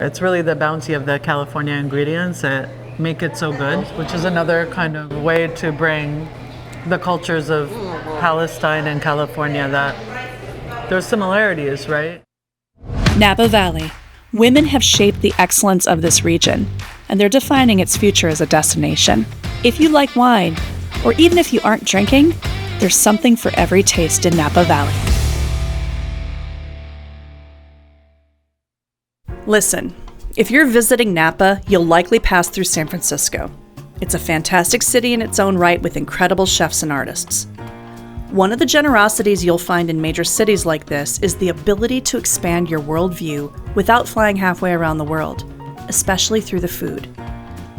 It's really the bounty of the California ingredients that make it so good, which is another kind of way to bring the cultures of Palestine and California, that there's similarities, right? Napa Valley. Women have shaped the excellence of this region, and they're defining its future as a destination. If you like wine, or even if you aren't drinking, there's something for every taste in Napa Valley. Listen, if you're visiting Napa, you'll likely pass through San Francisco. It's a fantastic city in its own right with incredible chefs and artists. One of the generosities you'll find in major cities like this is the ability to expand your worldview without flying halfway around the world, especially through the food.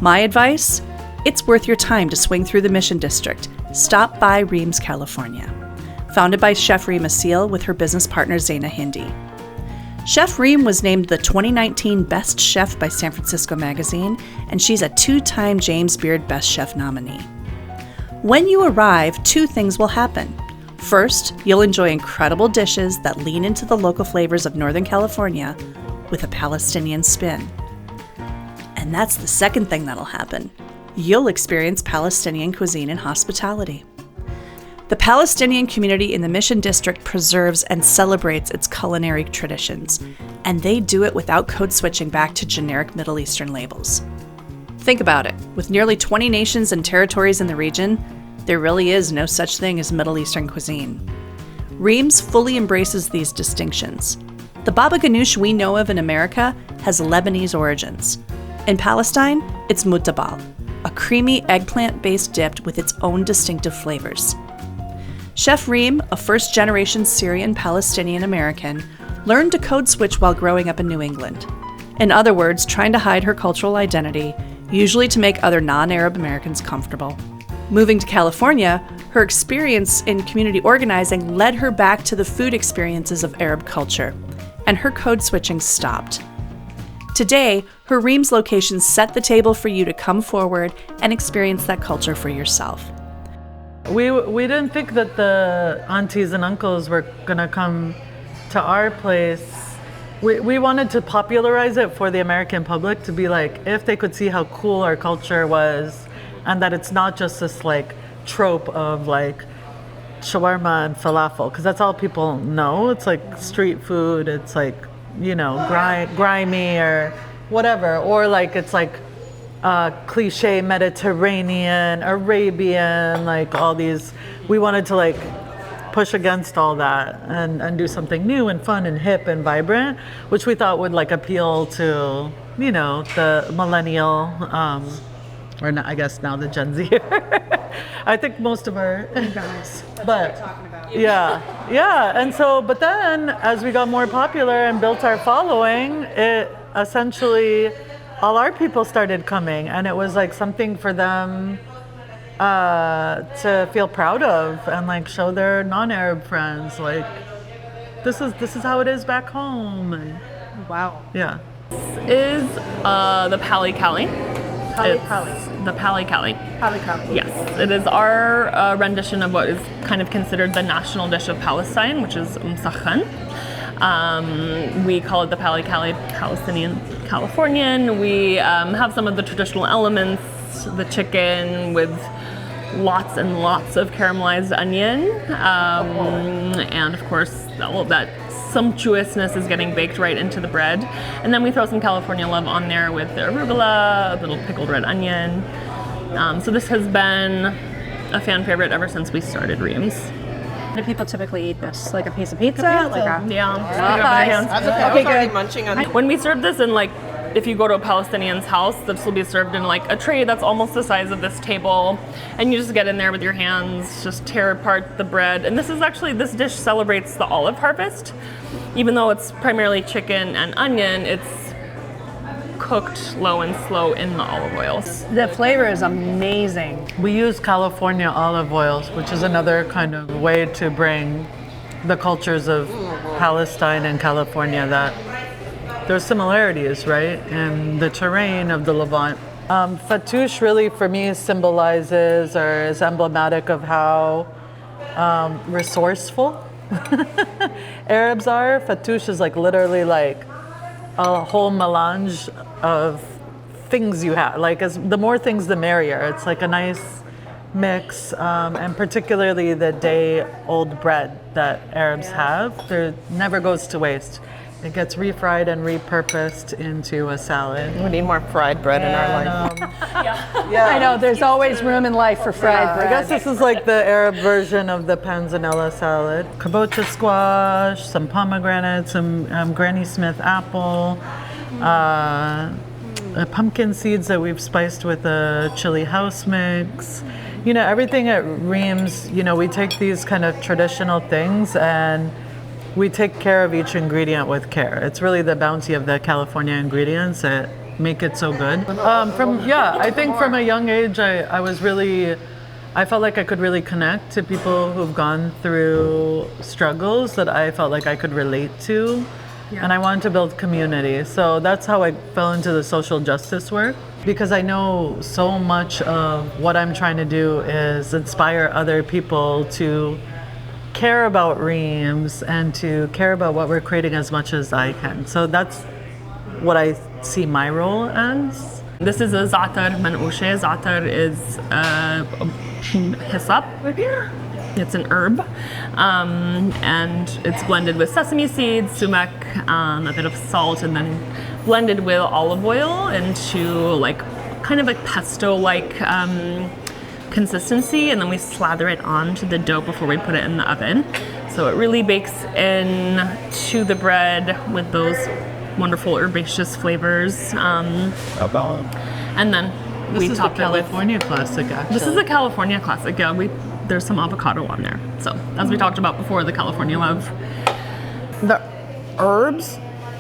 My advice? It's worth your time to swing through the Mission District. Stop by Reem's, California. Founded by Chef Reem Assil with her business partner Zaynah Hindi. Chef Reem was named the 2019 Best Chef by San Francisco Magazine, and she's a 2-time James Beard Best Chef nominee. When you arrive, 2 things will happen. First, you'll enjoy incredible dishes that lean into the local flavors of Northern California with a Palestinian spin. And that's the second thing that'll happen. You'll experience Palestinian cuisine and hospitality. The Palestinian community in the Mission District preserves and celebrates its culinary traditions, and they do it without code switching back to generic Middle Eastern labels. Think about it. With nearly 20 nations and territories in the region, there really is no such thing as Middle Eastern cuisine. Reem's fully embraces these distinctions. The baba ganoush we know of in America has Lebanese origins. In Palestine, it's mutabal, a creamy eggplant-based dip with its own distinctive flavors. Chef Reem, a first-generation Syrian Palestinian American, learned to code switch while growing up in New England. In other words, trying to hide her cultural identity, usually to make other non-Arab Americans comfortable. Moving to California, her experience in community organizing led her back to the food experiences of Arab culture, and her code switching stopped. Today, her Reem's locations set the table for you to come forward and experience that culture for yourself. We didn't think that the aunties and uncles were gonna come to our place. We wanted to popularize it for the American public, to be like, if they could see how cool our culture was, and that it's not just this like trope of like shawarma and falafel, because that's all people know. It's like street food, it's like, you know, grimy or whatever, or like it's like cliche Mediterranean, Arabian, like all these. We wanted to like push against all that and do something new and fun and hip and vibrant, which we thought would like appeal to, you know, the millennial, or not, I guess now the Gen Z. I think most of our guys, but yeah. And so, but then as we got more popular and built our following, it essentially, all our people started coming, and it was like something for them to feel proud of and like show their non-Arab friends, like this is how it is back home. And Wow. yeah. This is the Pal-Cali. The Pal-Cali. Pal-Cali. Yes, it is our rendition of what is kind of considered the national dish of Palestine, which is msakhan. We call it the Pal-Cali Palestinian Californian. We have some of the traditional elements, the chicken with lots and lots of caramelized onion, and of course all of that sumptuousness is getting baked right into the bread. And then we throw some California love on there with the arugula, a little pickled red onion. So this has been a fan favorite ever since we started Reem's. Do people typically eat this? Like a piece of pizza? Yeah. That's okay. I was already munching on. When we serve this in like, if you go to a Palestinian's house, this will be served in like a tray that's almost the size of this table, and you just get in there with your hands, just tear apart the bread. And this dish celebrates the olive harvest. Even though it's primarily chicken and onion, it's cooked low and slow in the olive oils. The flavor is amazing. We use California olive oils, which is another kind of way to bring the cultures of Palestine and California, that there's similarities, right? And the terrain of the Levant. Fattoush really for me symbolizes or is emblematic of how resourceful Arabs are. Fattoush is like literally like a whole melange of things you have. Like, the more things, the merrier. It's like a nice mix, and particularly the day-old bread that Arabs have, there never goes to waste. It gets refried and repurposed into a salad. We need more fried bread in our life. I know, there's always room in life for fried bread. I guess this is like the Arab version of the panzanella salad. Kabocha squash, some pomegranate, some Granny Smith apple, pumpkin seeds that we've spiced with a chili house mix. You know, everything at Reem's, you know, we take these kind of traditional things and we take care of each ingredient with care. It's really the bounty of the California ingredients that make it so good. I think from a young age, I felt like I could really connect to people who've gone through struggles that I felt like I could relate to. Yeah. And I wanted to build community. So that's how I fell into the social justice work, because I know so much of what I'm trying to do is inspire other people to care about Reem's and to care about what we're creating as much as I can. So that's what I see my role as. This is a za'atar man'ushe. Za'atar is hyssop. It's an herb, and it's blended with sesame seeds, sumac, a bit of salt, and then blended with olive oil into like kind of a pesto-like consistency, and then we slather it onto the dough before we put it in the oven. So it really bakes into the bread with those wonderful herbaceous flavors. And then we top it with California classic, actually. This is a California classic. Yeah, there's some avocado on there. So as we talked about before, the California love. The herbs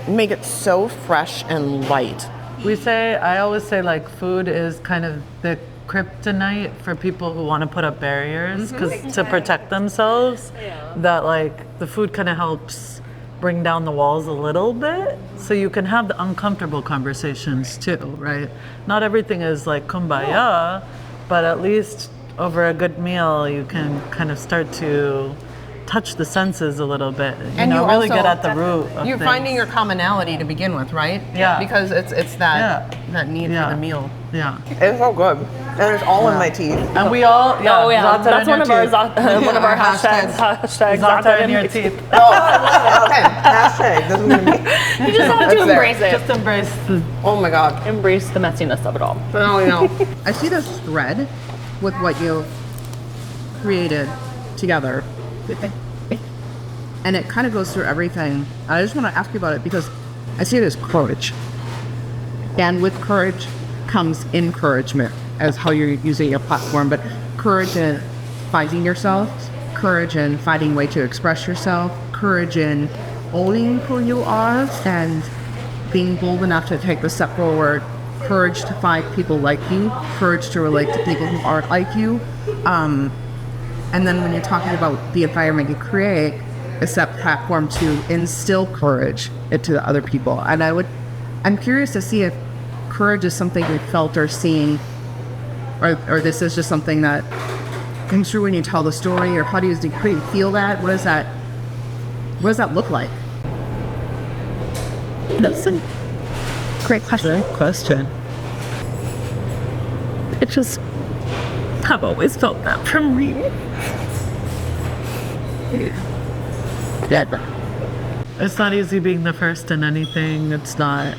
make it so fresh and light. I always say, like, food is kind of the kryptonite for people who want to put up barriers, because to protect themselves, that like the food kind of helps bring down the walls a little bit, so you can have the uncomfortable conversations too, right? Not everything is like kumbaya, but at least over a good meal you can kind of start to touch the senses a little bit, And you really also, get at the root of You're things. finding your commonality to begin with, right? Yeah. Because it's that need for the meal. Yeah. It's so good. And it's all in my teeth. And we all, za'atar That's in one your of our teeth. one of our hashtags. hashtags. Za'atar in your teeth. Oh, okay. Hashtag. Doesn't mean me. You just have to That's there. embrace it. Just embrace the Oh my God. Embrace the messiness of it all. No, you know. I see this thread with what you created together. And it kind of goes through everything. I just want to ask you about it because I see it as courage. And with courage comes encouragement as how you're using your platform, but courage in finding yourself, courage in finding a way to express yourself, courage in owning who you are and being bold enough to take the step forward, courage to find people like you, courage to relate to people who aren't like you. And then when you're talking about the environment you create, it's that platform to instill courage into the other people. And I'm curious to see if courage is something you felt or seen, or this is just something that comes through when you tell the story, or how do you feel that? What does that look like? That's a great question. Great question. I've always felt that from Reem. It's not easy being the first in anything. It's not.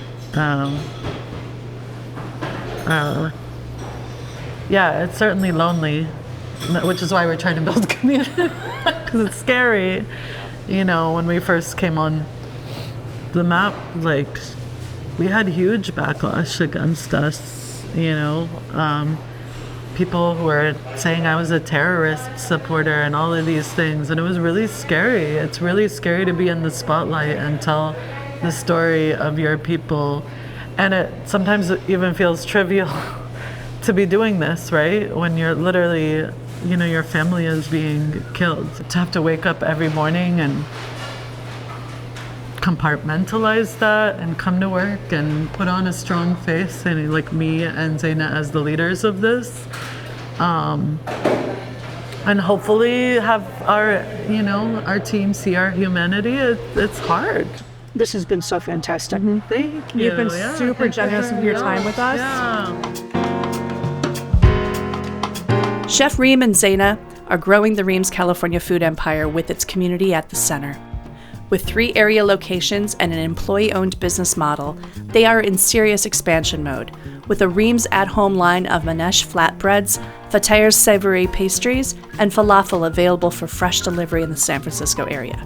It's certainly lonely, which is why we're trying to build community, because it's scary. You know, when we first came on the map, like, we had huge backlash against us. You know, people who were saying I was a terrorist supporter and all of these things, and it was really scary. It's really scary to be in the spotlight and tell the story of your people, and it sometimes even feels trivial to be doing this, right? When you're literally, you know, your family is being killed. To have to wake up every morning and compartmentalize that and come to work and put on a strong face, and like me and Zaynah as the leaders of this, and hopefully have our team see our humanity. It's hard. This has been so fantastic. Thank you. You've been Yeah, super thank you generous very with your much. time with us. Yeah. Chef Reem and Zaynah are growing the Reem's California food empire with its community at the center. With 3 area locations and an employee-owned business model, they are in serious expansion mode, with a Reem's at-home line of Manesh flatbreads, Fatayer's savory pastries, and falafel available for fresh delivery in the San Francisco area.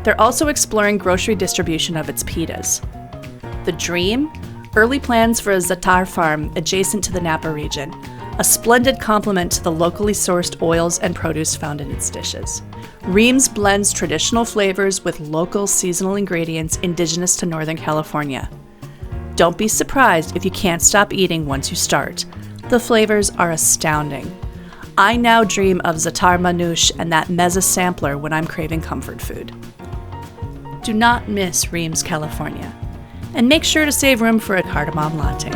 They're also exploring grocery distribution of its pitas. The dream? Early plans for a za'atar farm adjacent to the Napa region, a splendid complement to the locally sourced oils and produce found in its dishes. Reem's blends traditional flavors with local seasonal ingredients indigenous to Northern California. Don't be surprised if you can't stop eating once you start. The flavors are astounding. I now dream of za'atar manouche and that mezza sampler when I'm craving comfort food. Do not miss Reem's California, and make sure to save room for a cardamom latte.